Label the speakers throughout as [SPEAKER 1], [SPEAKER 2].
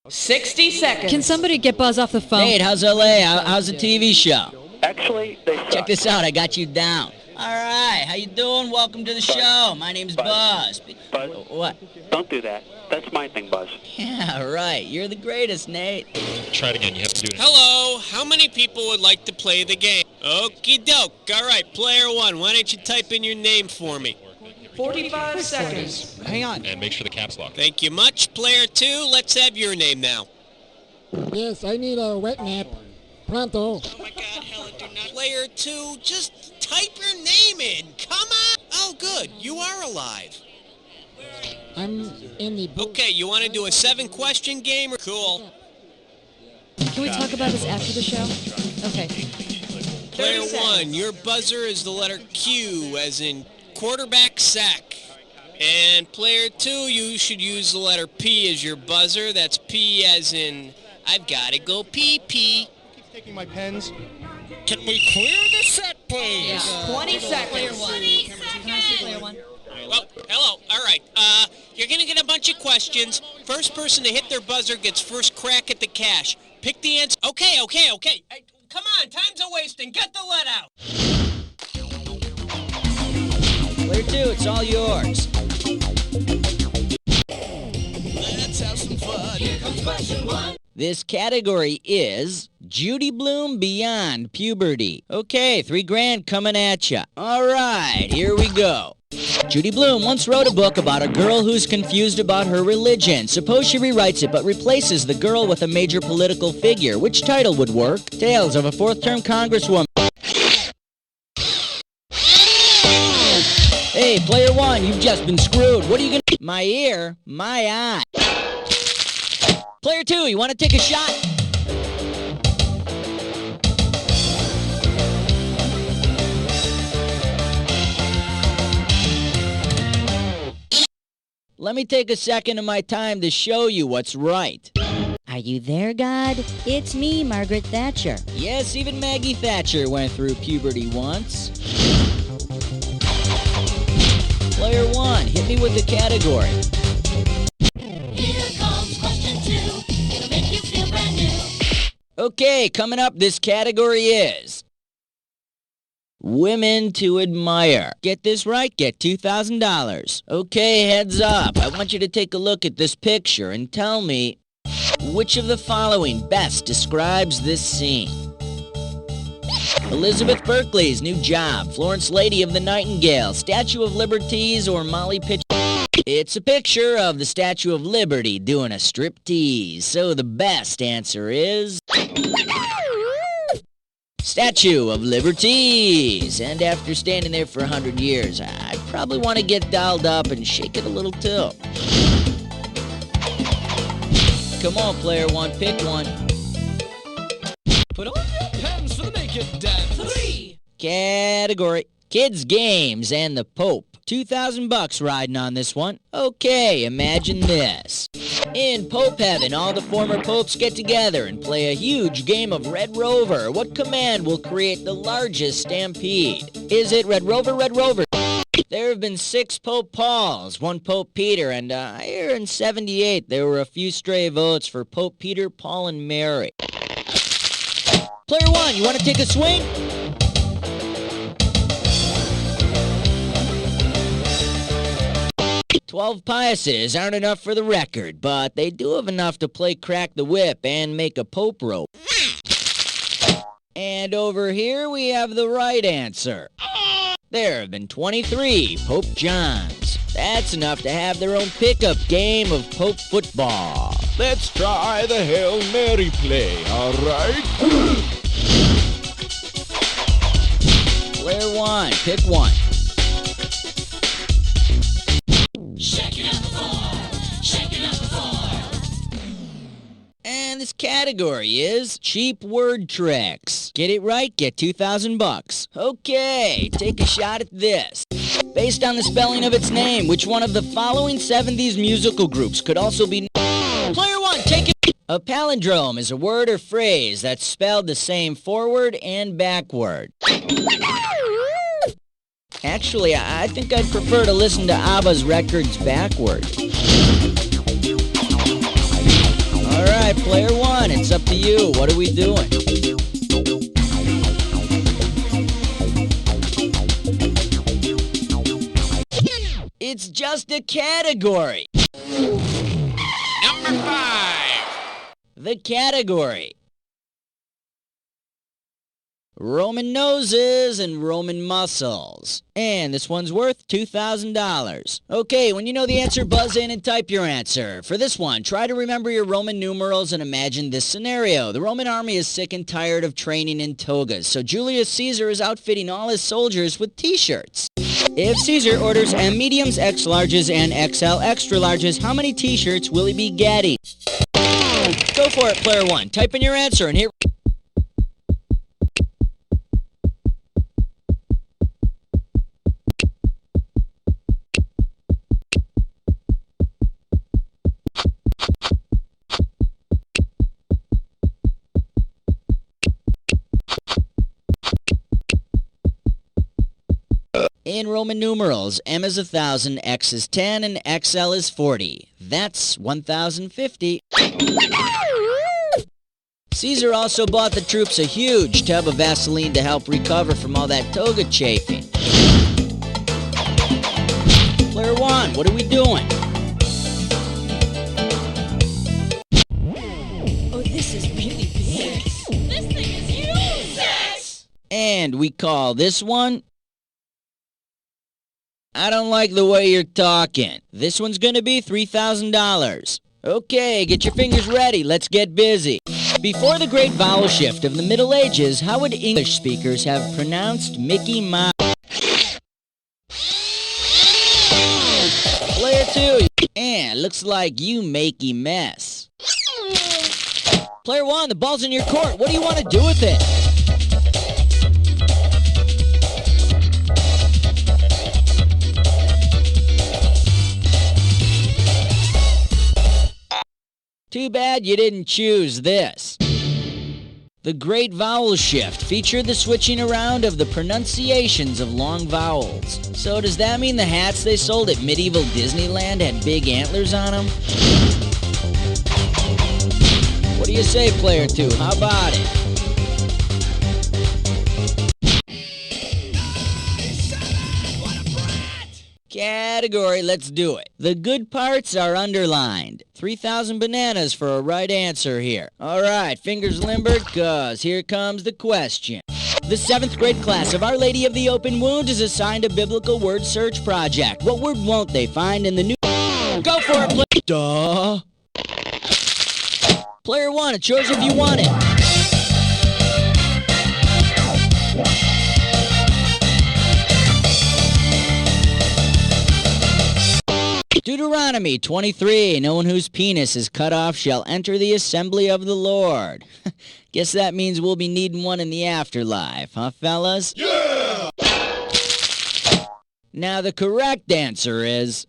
[SPEAKER 1] 60 seconds.
[SPEAKER 2] Can somebody get Buzz off the phone?
[SPEAKER 3] Nate, how's LA? How's the TV show?
[SPEAKER 4] Actually, they suck.
[SPEAKER 3] Check this out, I got you down. All right, how you doing? Welcome to the show. My name's Buzz.
[SPEAKER 4] Buzz?
[SPEAKER 3] What?
[SPEAKER 4] Don't do that. That's my thing, Buzz.
[SPEAKER 3] Yeah, right. You're the greatest, Nate.
[SPEAKER 5] Try it again. You have to do it.
[SPEAKER 6] Hello. How many people would like to play the game? Okie doke. All right, player one. Why don't you type in your name for me?
[SPEAKER 1] 45 seconds.
[SPEAKER 2] Hang on.
[SPEAKER 5] And make sure the cap's locked.
[SPEAKER 6] Thank you much. Player two, let's have your name now.
[SPEAKER 7] Yes, I need a wet nap. Pronto.
[SPEAKER 6] Oh my God, Helen, do not. Player two, just type your name in. Come on. Oh, good. You are alive.
[SPEAKER 7] I'm in the booth.
[SPEAKER 6] Okay, you want to do a 7-question game? Cool.
[SPEAKER 2] Can we talk about this after the show? Okay.
[SPEAKER 6] Player
[SPEAKER 1] 30
[SPEAKER 6] one,
[SPEAKER 1] seconds.
[SPEAKER 6] your buzzer is the letter Q, as in quarterback sack. And player two, you should use the letter P as your buzzer. That's P as in, I've got to go pee-pee.
[SPEAKER 5] Keep taking my pens.
[SPEAKER 6] Can we clear the set, please?
[SPEAKER 1] 20 seconds.
[SPEAKER 2] Player one. Can I see player one?
[SPEAKER 6] Well, hello. All right. You're going to get a bunch of questions. First person to hit their buzzer gets first crack at the cash. Pick the answer. Okay. Hey, come on. Time's a wasting. Get the lead out.
[SPEAKER 3] Player two, it's all yours.
[SPEAKER 6] Let's have some fun. Here comes question one.
[SPEAKER 3] This category is Judy Bloom Beyond Puberty. Okay, $3,000 coming at ya. All right, here we go. Judy Bloom once wrote a book about a girl who's confused about her religion. Suppose she rewrites it but replaces the girl with a major political figure. Which title would work? Tales of a fourth-term congresswoman. Hey, player one, you've just been screwed. What are you gonna... My ear, my eye. Player two, you want to take a shot? Let me take a second of my time to show you what's right.
[SPEAKER 8] Are you there, God? It's me, Margaret Thatcher.
[SPEAKER 3] Yes, even Maggie Thatcher went through puberty once. Player one, hit me with the category.
[SPEAKER 9] Here comes question two. It'll make you feel brand new.
[SPEAKER 3] Okay, coming up, this category is Women to Admire. Get this right, get $2,000. Okay, heads up. I want you to take a look at this picture and tell me which of the following best describes this scene. Elizabeth Berkley's new job, Florence Lady of the Nightingale, Statue of Liberties, or Molly Pitch. It's a picture of the Statue of Liberty doing a striptease, so the best answer is Statue of Liberties. And after standing there for 100 years, I probably want to get dolled up and shake it a little too. Come on, player one, pick one.
[SPEAKER 6] Put on your pens for the naked dance.
[SPEAKER 1] 3.
[SPEAKER 3] Category, Kids Games and the Pope. $2,000 riding on this one. Okay, imagine this. In Pope Heaven, all the former popes get together and play a huge game of Red Rover. What command will create the largest stampede? Is it Red Rover, Red Rover? There have been 6 Pope Pauls, 1 Pope Peter, and I hear in 78 there were a few stray votes for Pope Peter, Paul, and Mary. Player one, you want to take a swing? "12 Piuses aren't enough for the record, but they do have enough to play Crack the Whip and make a Pope rope. And over here we have the right answer. There have been 23 Pope Johns. That's enough to have their own pickup game of Pope football.
[SPEAKER 10] Let's try the Hail Mary play, all right?
[SPEAKER 3] Player one, pick one.
[SPEAKER 9] Shaking up the floor. Shaking up the floor.
[SPEAKER 3] And this category is cheap word tricks. Get it right, get $2,000. Okay, take a shot at this. Based on the spelling of its name, which one of the following 70s musical groups could also be... Player one, take it. A palindrome is a word or phrase that's spelled the same forward and backward. Actually, I think I'd prefer to listen to ABBA's records backward. All right. Player one, it's up to you. What are we doing? It's just a category.
[SPEAKER 6] Number 5.
[SPEAKER 3] The category: Roman noses and Roman muscles. And this one's worth $2,000. Okay, when you know the answer, buzz in and type your answer. For this one, try to remember your Roman numerals and imagine this scenario. The Roman army is sick and tired of training in togas, so Julius Caesar is outfitting all his soldiers with t-shirts. If Caesar orders M mediums, X larges, and XL extra larges, how many t-shirts will he be getting? Go for it, player one. Type in your answer and hit... In Roman numerals, M is 1,000, X is 10, and XL is 40. That's 1,050. Caesar also bought the troops a huge tub of Vaseline to help recover from all that toga chafing. Player one, what are we doing?
[SPEAKER 2] Oh, this is really big.
[SPEAKER 9] This thing is huge! Sex!
[SPEAKER 3] And we call this one... I don't like the way you're talking. This one's gonna be $3,000. Okay, get your fingers ready. Let's get busy. Before the great vowel shift of the Middle Ages, how would English speakers have pronounced Mickey Mouse? Player two. And looks like you makey mess. Player one, the ball's in your court. What do you want to do with it? Too bad you didn't choose this. The Great Vowel Shift featured the switching around of the pronunciations of long vowels. So does that mean the hats they sold at medieval Disneyland had big antlers on them? What do you say, player two? How about it? Category, let's do it. The good parts are underlined. 3,000 bananas for a right answer here. All right, fingers limbered, cause here comes the question. The 7th grade class of Our Lady of the Open Wound is assigned a biblical word search project. What word won't they find in the new... Go for it, player... Duh. Player one, it's yours if you want it. Deuteronomy 23, no one whose penis is cut off shall enter the assembly of the Lord. Guess that means we'll be needing one in the afterlife, huh, fellas? Yeah! Now, the correct answer is...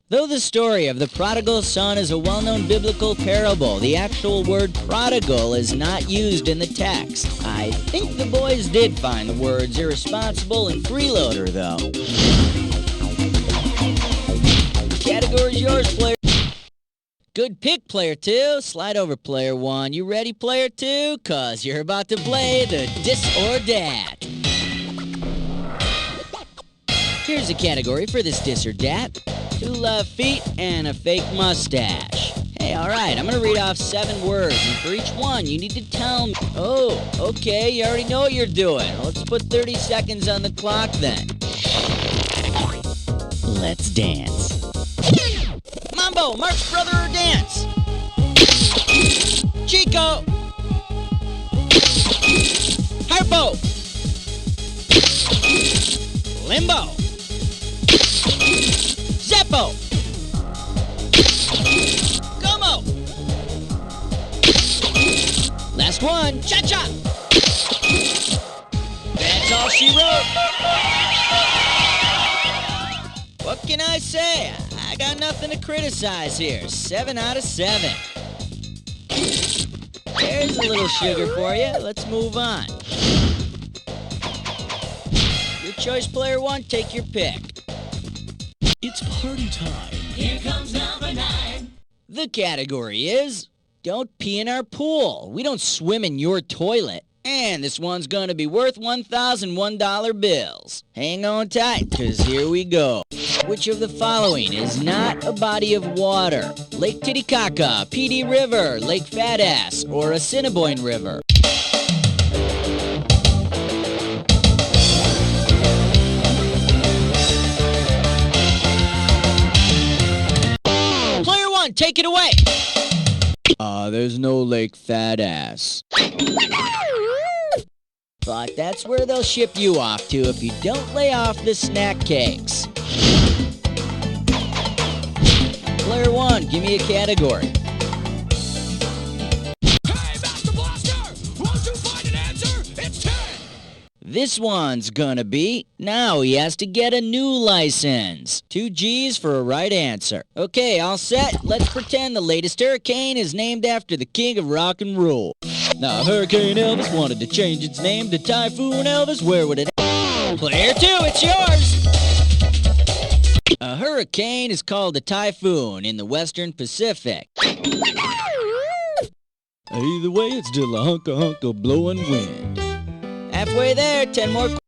[SPEAKER 3] Though the story of the prodigal son is a well-known biblical parable, the actual word prodigal is not used in the text. I think the boys did find the words irresponsible and freeloader, though. Category's yours, player. Good pick, player two. Slide over, player one. You ready, player two? Cause you're about to play the Dis or Dat. Here's a category for this Dis or Dat. 2 left feet and a fake mustache. Hey, alright, I'm gonna read off 7 words, and for each one, you need to tell me. Oh, okay, you already know what you're doing. Let's put 30 seconds on the clock then. Let's dance. Mambo, March Brother or Dance. Chico. Harpo. Limbo. Zeppo. Como. Last one, Cha-Cha. That's all she wrote. What can I say? I got nothing to criticize here. 7 out of 7. There's a little sugar for you. Let's move on. Your choice, player one. Take your pick.
[SPEAKER 9] It's party time. Here comes number 9.
[SPEAKER 3] The category is Don't pee in our pool. We don't swim in your toilet. And this one's gonna be worth $1,001 bills. Hang on tight, 'cause here we go. Which of the following is not a body of water? Lake Titicaca, PD River, Lake Fat Ass, or Assiniboine River? Player one, take it away. There's no Lake Fat Ass. But that's where they'll ship you off to if you don't lay off the snack cakes. Player one, give me a category.
[SPEAKER 9] Hey, Master Blaster! Won't you find an answer? It's 10!
[SPEAKER 3] This one's gonna be, now he has to get a new license. 2 G's for a right answer. Okay, all set. Let's pretend the latest hurricane is named after the king of rock and roll. Now, Hurricane Elvis wanted to change its name to Typhoon Elvis. Where would it? Player two, it's yours. A hurricane is called a typhoon in the Western Pacific. Either way, it's still a hunk of blowing wind. Halfway there, 10 more. The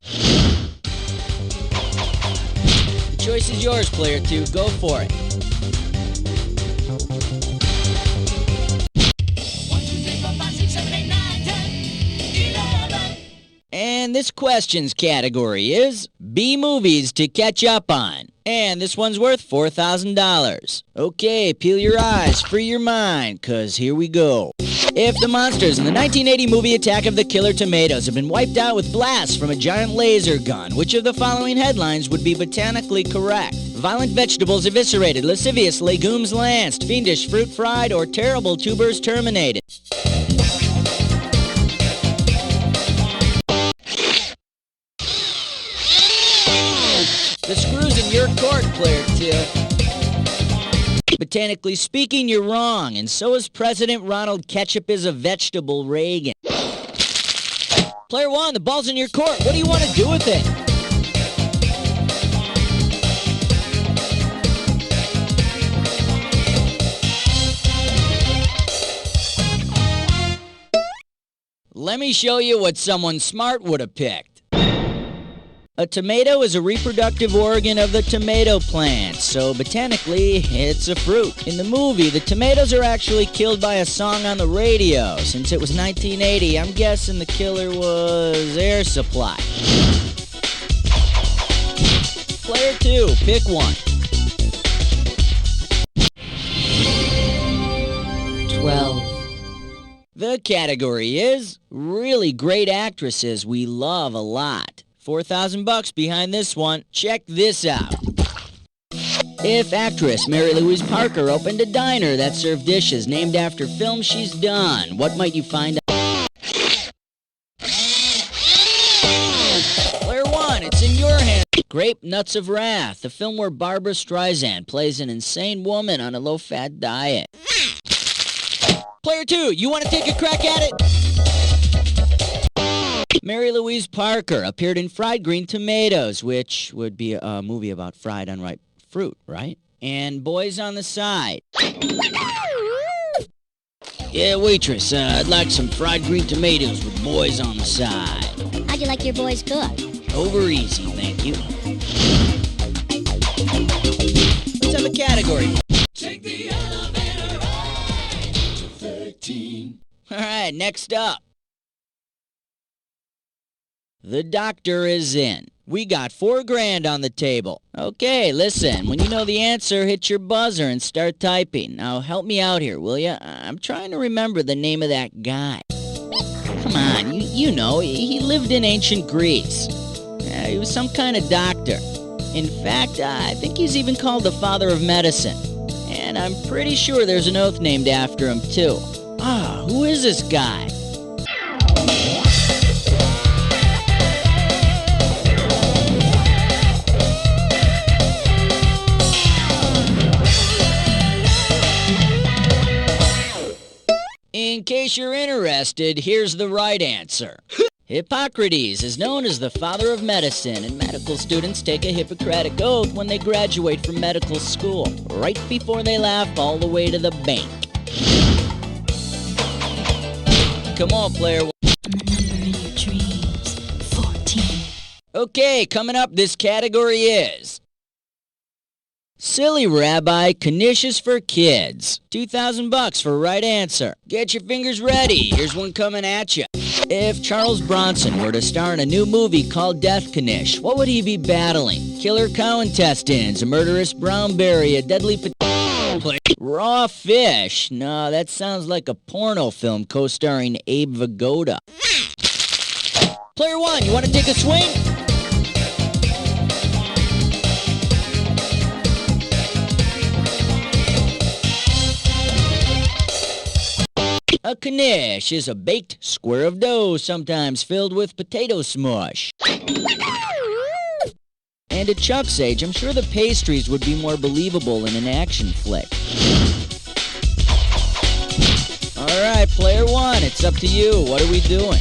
[SPEAKER 3] choice is yours, player two. Go for it.
[SPEAKER 9] 1, 2, 3, 4, 5, 6, 7, 8, 9, 10, 11.
[SPEAKER 3] And this question's category is B movies to catch up on. And this one's worth $4,000. Okay, peel your eyes, free your mind, 'cause here we go. If the monsters in the 1980 movie Attack of the Killer Tomatoes have been wiped out with blasts from a giant laser gun, which of the following headlines would be botanically correct? Violent vegetables eviscerated, lascivious legumes lanced, fiendish fruit fried, or terrible tubers terminated? The screw's in your court, player two. Botanically speaking, you're wrong, and so is President Ronald Ketchup is a vegetable Reagan. Player one, the ball's in your court. What do you want to do with it? Let me show you what someone smart would have picked. A tomato is a reproductive organ of the tomato plant, so botanically, it's a fruit. In the movie, the tomatoes are actually killed by a song on the radio. Since it was 1980, I'm guessing the killer was Air Supply. Player two, pick one.
[SPEAKER 2] 12.
[SPEAKER 3] The category is really great actresses we love a lot. $4,000 behind this one. Check this out. If actress Mary Louise Parker opened a diner that served dishes named after films she's done, what might you find out? Player one, it's in your hand. Grape Nuts of Wrath, the film where Barbara Streisand plays an insane woman on a low-fat diet. Player two, you want to take a crack at it? Mary Louise Parker appeared in Fried Green Tomatoes, which would be a movie about fried unripe fruit, right? And Boys on the Side. Yeah, waitress, I'd like some fried green tomatoes with boys on the side.
[SPEAKER 8] How'd you like your boys cooked?
[SPEAKER 3] Over easy, thank you. Let's have a category.
[SPEAKER 9] Take the elevator ride to 13.
[SPEAKER 3] All right, next up. The doctor is in. We got $4,000 on the table. Okay, listen, when you know the answer, hit your buzzer and start typing. Now help me out here, will ya? I'm trying to remember the name of that guy. Come on, you know, he lived in ancient Greece. He was some kind of doctor. In fact, I think he's even called the father of medicine. And I'm pretty sure there's an oath named after him, too. Who is this guy? In case you're interested, here's the right answer. Hippocrates is known as the father of medicine, and medical students take a Hippocratic oath when they graduate from medical school, right before they laugh all the way to the bank. come on, player one.
[SPEAKER 8] I'm the number in your dreams. 14.
[SPEAKER 3] Okay, coming up, this category is Silly Rabbi Knishes for Kids. $2,000 for right answer. Get your fingers ready. Here's one coming at you. If Charles Bronson were to star in a new movie called Death Knish, what would he be battling? Killer cow intestines, a murderous brown berry, a deadly raw fish. No, that sounds like a porno film co-starring Abe Vigoda. Player one, you want to take a swing? A knish is a baked square of dough, sometimes filled with potato smush. And at Chuck's age, I'm sure the pastries would be more believable in an action flick. All right, player one, it's up to you. What are we doing?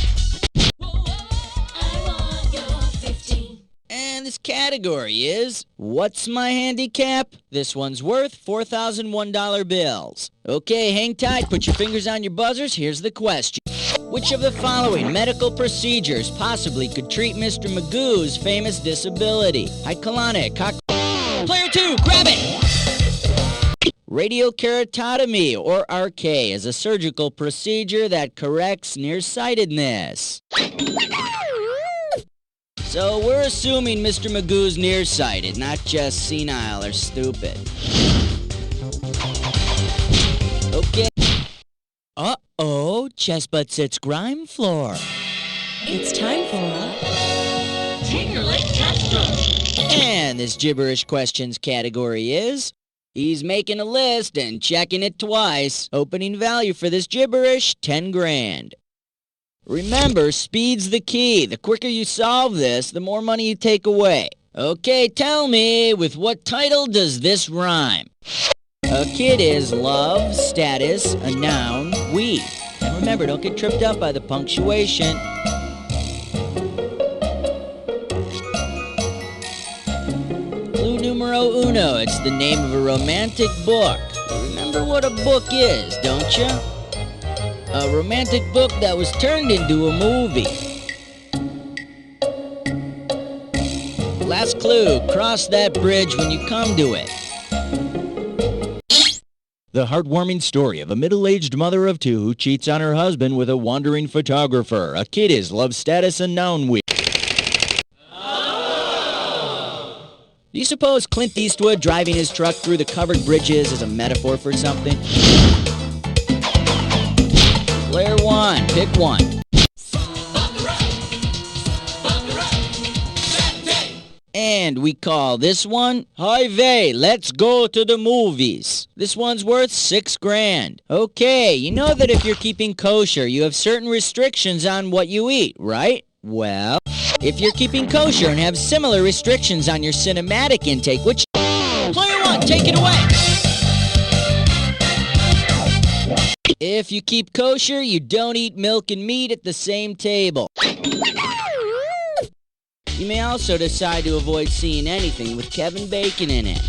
[SPEAKER 3] And this category is, what's my handicap? This one's worth $4,001 bills. Okay, hang tight, put your fingers on your buzzers. Here's the question. Which of the following medical procedures possibly could treat Mr. Magoo's famous disability? Hycolonic, Player two, grab it! Radiokeratotomy, or RK, is a surgical procedure that corrects nearsightedness. So we're assuming Mr. Magoo's nearsighted, not just senile or stupid. Okay. Uh-oh, chest butt sits grime floor.
[SPEAKER 2] It's time for
[SPEAKER 3] And this gibberish questions category is, he's making a list and checking it twice. Opening value for this gibberish, 10 grand. Remember, speed's the key. The quicker you solve this, the more money you take away. Okay, tell me, with what title does this rhyme? A kid is love, status, a noun, we. And remember, don't get tripped up by the punctuation. Clue numero uno, it's the name of a romantic book. Remember what a book is, don't you? A romantic book that was turned into a movie. Last clue, cross that bridge when you come to it. The heartwarming story of a middle-aged mother of two who cheats on her husband with a wandering photographer. A kid is love, status, and noun week. Do you suppose Clint Eastwood driving his truck through the covered bridges is a metaphor for something? Player one, pick one. And we call this one, Oy-Vay, let's go to the movies. This one's worth 6 grand. Okay, you know that if you're keeping kosher, you have certain restrictions on what you eat, right? Well, if you're keeping kosher and have similar restrictions on your cinematic intake, which... Player one, take it away! If you keep kosher, you don't eat milk and meat at the same table. You may also decide to avoid seeing anything with Kevin Bacon in it.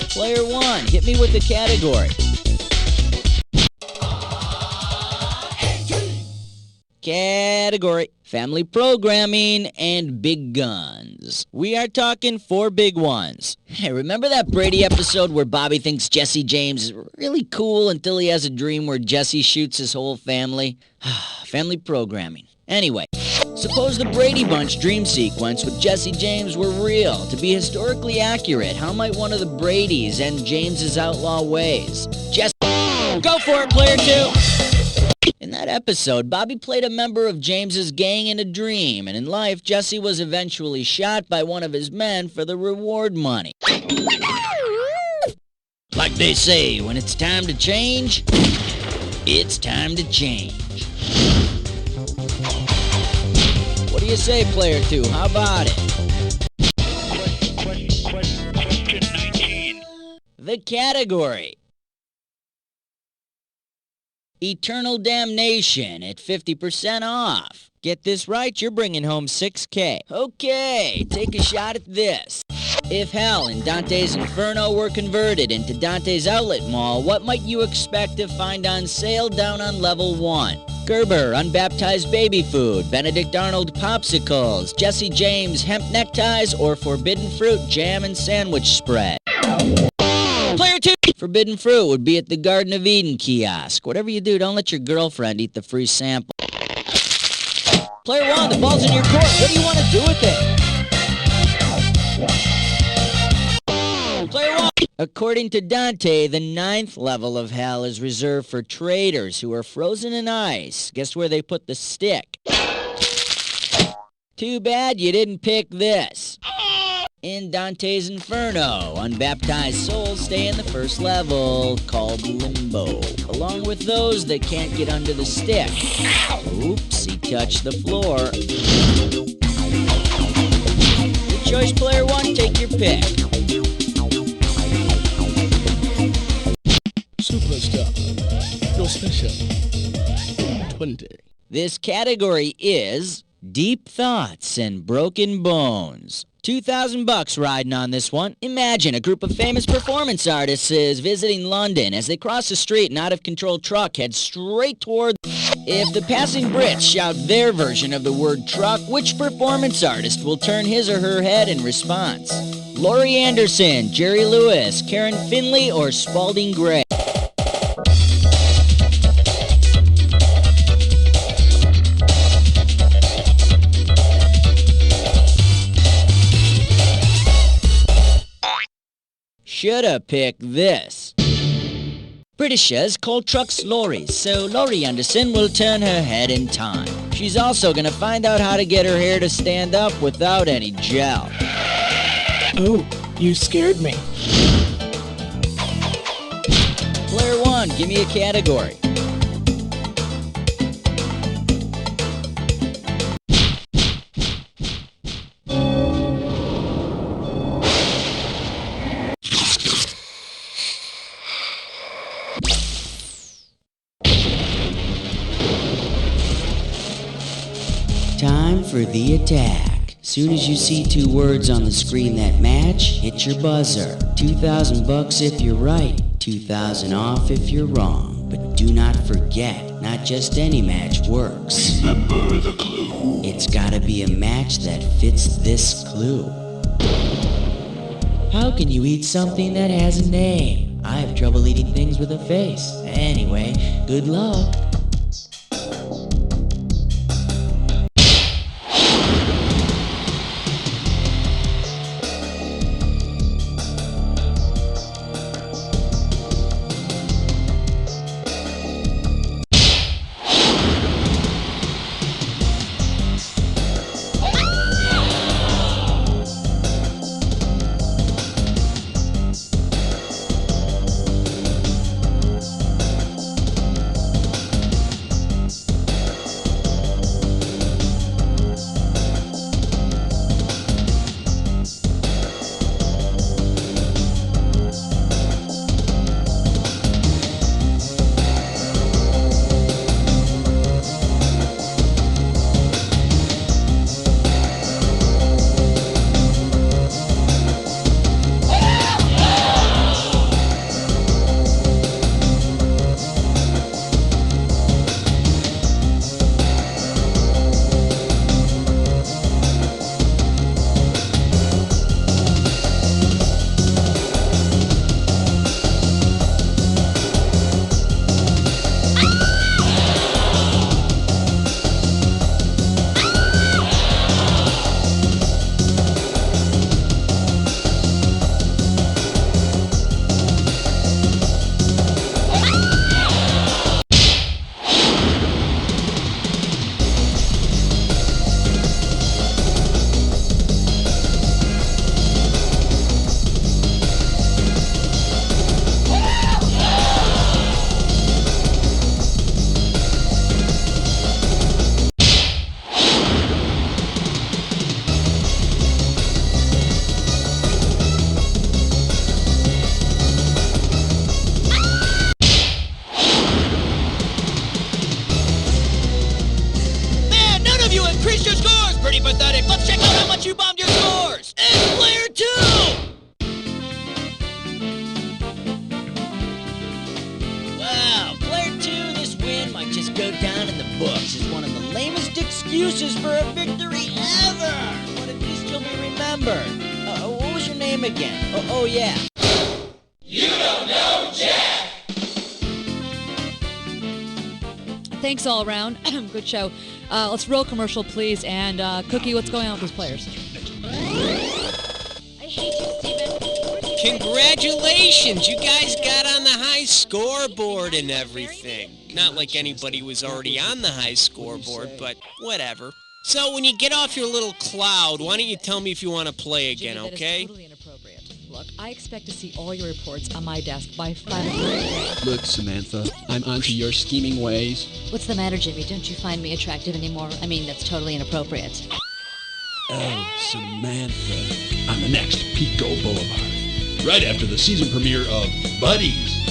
[SPEAKER 3] Player one, hit me with the category. Category, family programming and big guns. We are talking 4 big ones. Hey, remember that Brady episode where Bobby thinks Jesse James is really cool until he has a dream where Jesse shoots his whole family? Family programming. Anyway, suppose the Brady Bunch dream sequence with Jesse James were real. To be historically accurate, how might one of the Bradys end James's outlaw ways? Jesse, go for it, player two! In that episode, Bobby played a member of James's gang in a dream, and in life, Jesse was eventually shot by one of his men for the reward money. Like they say, when it's time to change, it's time to change. What do you say, player two? How about it?
[SPEAKER 4] Question 19.
[SPEAKER 3] The category. Eternal Damnation at 50% off. Get this right, you're bringing home $6K. Okay, take a shot at this. If Hell and Dante's Inferno were converted into Dante's Outlet Mall, what might you expect to find on sale down on level 1? Gerber unbaptized baby food, Benedict Arnold popsicles, Jesse James hemp neckties, or forbidden fruit jam and sandwich spread. Player 2! Forbidden fruit would be at the Garden of Eden kiosk. Whatever you do, don't let your girlfriend eat the free sample. Player 1, the ball's in your court. What do you want to do with it? Player 1! According to Dante, the 9th level of hell is reserved for traitors who are frozen in ice. Guess where they put the stick? Too bad you didn't pick this. In Dante's Inferno, unbaptized souls stay in the first level, called Limbo, along with those that can't get under the stick. Oops, he touched the floor. Good choice, player 1, take your pick.
[SPEAKER 11] Superstar, your special 20.
[SPEAKER 3] This category is Deep Thoughts and Broken Bones. $2,000 riding on this one. Imagine a group of famous performance artists is visiting London. As they cross the street, an out-of-control truck heads straight toward... If the passing Brits shout their version of the word truck, which performance artist will turn his or her head in response? Laurie Anderson, Jerry Lewis, Karen Finley, or Spalding Gray? Shoulda picked this. Britishes call trucks lorries, so Laurie Anderson will turn her head in time. She's also gonna find out how to get her hair to stand up without any gel.
[SPEAKER 11] Oh, you scared me.
[SPEAKER 3] Player 1, give me a category. Time for the attack. Soon as you see 2 words on the screen that match, hit your buzzer. $2,000 if you're right, 2,000 off if you're wrong. But do not forget, not just any match works.
[SPEAKER 9] Remember the clue.
[SPEAKER 3] It's gotta be a match that fits this clue. How can you eat something that has a name? I have trouble eating things with a face. Anyway, good luck. excuses for a victory ever. What did you still be remembered? What was your name again? Oh yeah.
[SPEAKER 9] You don't know Jack.
[SPEAKER 2] Thanks all around. Good show. Let's roll commercial, please. And Cookie, what's going on with those players?
[SPEAKER 8] I hate you, Steven.
[SPEAKER 6] Congratulations, you guys got on the high scoreboard and everything. Not like anybody was already on the high scoreboard, but whatever. So when you get off your little cloud, why don't you tell me if you want to play again,
[SPEAKER 2] Jimmy,
[SPEAKER 6] okay?
[SPEAKER 2] That is totally inappropriate. Look, I expect to see all your reports on my desk by 5 o'clock.
[SPEAKER 11] Look, Samantha, I'm onto your scheming ways.
[SPEAKER 8] What's the matter, Jimmy? Don't you find me attractive anymore? I mean, that's totally inappropriate.
[SPEAKER 11] Oh, Samantha. On the next Pico Boulevard. Right after the season premiere of Buddies.